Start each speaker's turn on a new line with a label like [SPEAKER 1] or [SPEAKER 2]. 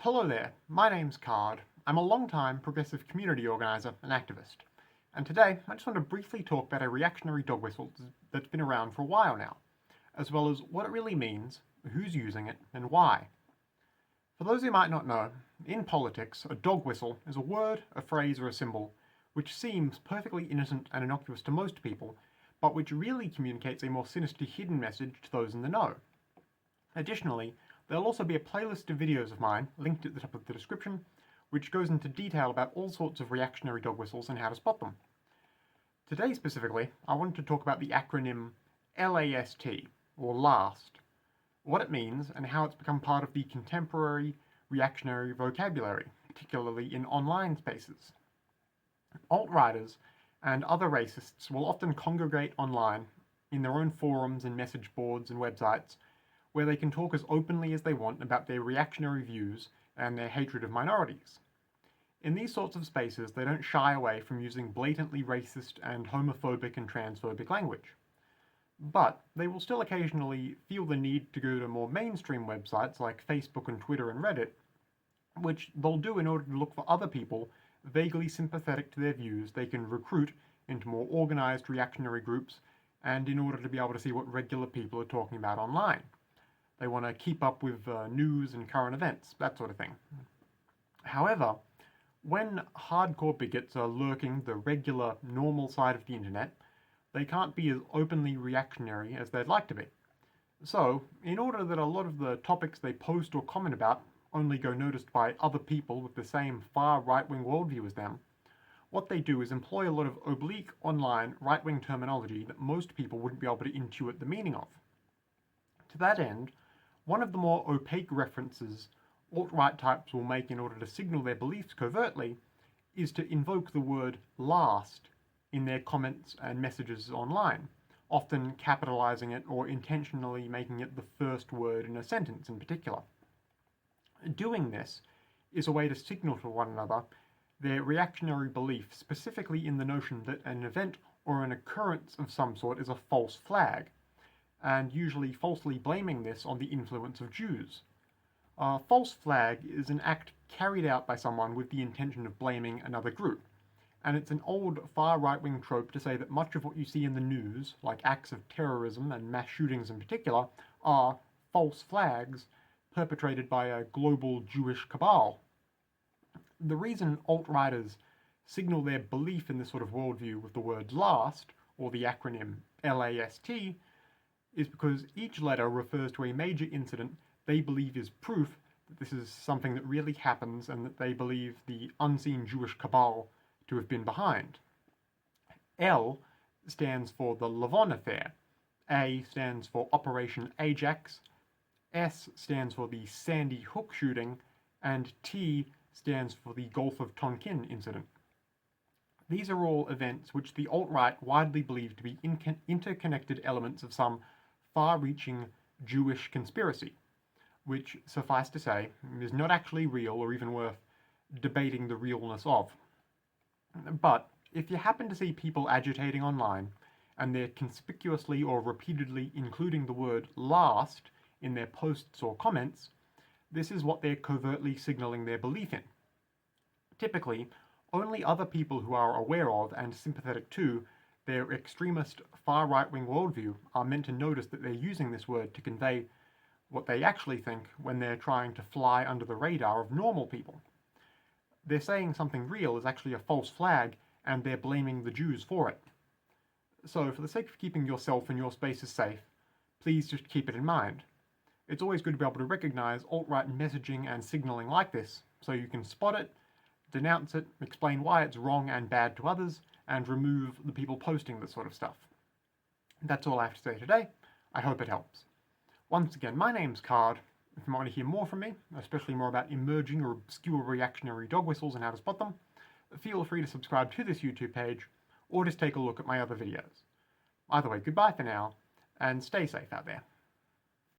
[SPEAKER 1] Hello there, my name's Card. I'm a long-time progressive community organiser and activist, and today I just want to briefly talk about a reactionary dog whistle that's been around for a while now, as well as what it really means, who's using it, and why. For those who might not know, in politics, a dog whistle is a word, a phrase, or a symbol which seems perfectly innocent and innocuous to most people, but which really communicates a more sinister hidden message to those in the know. Additionally, there'll also be a playlist of videos of mine, linked at the top of the description, which goes into detail about all sorts of reactionary dog whistles and how to spot them. Today specifically, I wanted to talk about the acronym LAST, or LAST, what it means and how it's become part of the contemporary reactionary vocabulary, particularly in online spaces. Alt-righters and other racists will often congregate online in their own forums and message boards and websites where they can talk as openly as they want about their reactionary views and their hatred of minorities. In these sorts of spaces, they don't shy away from using blatantly racist and homophobic and transphobic language. But they will still occasionally feel the need to go to more mainstream websites like Facebook and Twitter and Reddit, which they'll do in order to look for other people vaguely sympathetic to their views they can recruit into more organized reactionary groups, and in order to be able to see what regular people are talking about online. They want to keep up with news and current events, that sort of thing. However, when hardcore bigots are lurking the regular, normal side of the internet, they can't be as openly reactionary as they'd like to be. So, in order that a lot of the topics they post or comment about only go noticed by other people with the same far right-wing worldview as them, what they do is employ a lot of oblique online right-wing terminology that most people wouldn't be able to intuit the meaning of. To that end, one of the more opaque references alt-right types will make in order to signal their beliefs covertly is to invoke the word last in their comments and messages online, often capitalizing it or intentionally making it the first word in a sentence in particular. Doing this is a way to signal to one another their reactionary belief, specifically in the notion that an event or an occurrence of some sort is a false flag, and usually falsely blaming this on the influence of Jews. A false flag is an act carried out by someone with the intention of blaming another group, and it's an old far right-wing trope to say that much of what you see in the news, like acts of terrorism and mass shootings in particular, are false flags perpetrated by a global Jewish cabal. The reason alt-righters signal their belief in this sort of worldview with the word last, or the acronym LAST, is because each letter refers to a major incident they believe is proof that this is something that really happens and that they believe the unseen Jewish cabal to have been behind. L stands for the Lavon affair, A stands for Operation Ajax, S stands for the Sandy Hook shooting, and T stands for the Gulf of Tonkin incident. These are all events which the alt-right widely believe to be interconnected elements of some far-reaching Jewish conspiracy, which, suffice to say, is not actually real or even worth debating the realness of. But if you happen to see people agitating online, and they're conspicuously or repeatedly including the word last in their posts or comments, this is what they're covertly signaling their belief in. Typically, only other people who are aware of and sympathetic to their extremist far right-wing worldview are meant to notice that they're using this word to convey what they actually think when they're trying to fly under the radar of normal people. They're saying something real is actually a false flag, and they're blaming the Jews for it. So, for the sake of keeping yourself and your spaces safe, please just keep it in mind. It's always good to be able to recognize alt-right messaging and signaling like this, so you can spot it, denounce it, explain why it's wrong and bad to others, and remove the people posting this sort of stuff. That's all I have to say today. I hope it helps. Once again, my name's Card. If you want to hear more from me, especially more about emerging or obscure reactionary dog whistles and how to spot them, feel free to subscribe to this YouTube page, or just take a look at my other videos. Either way, goodbye for now, and stay safe out there.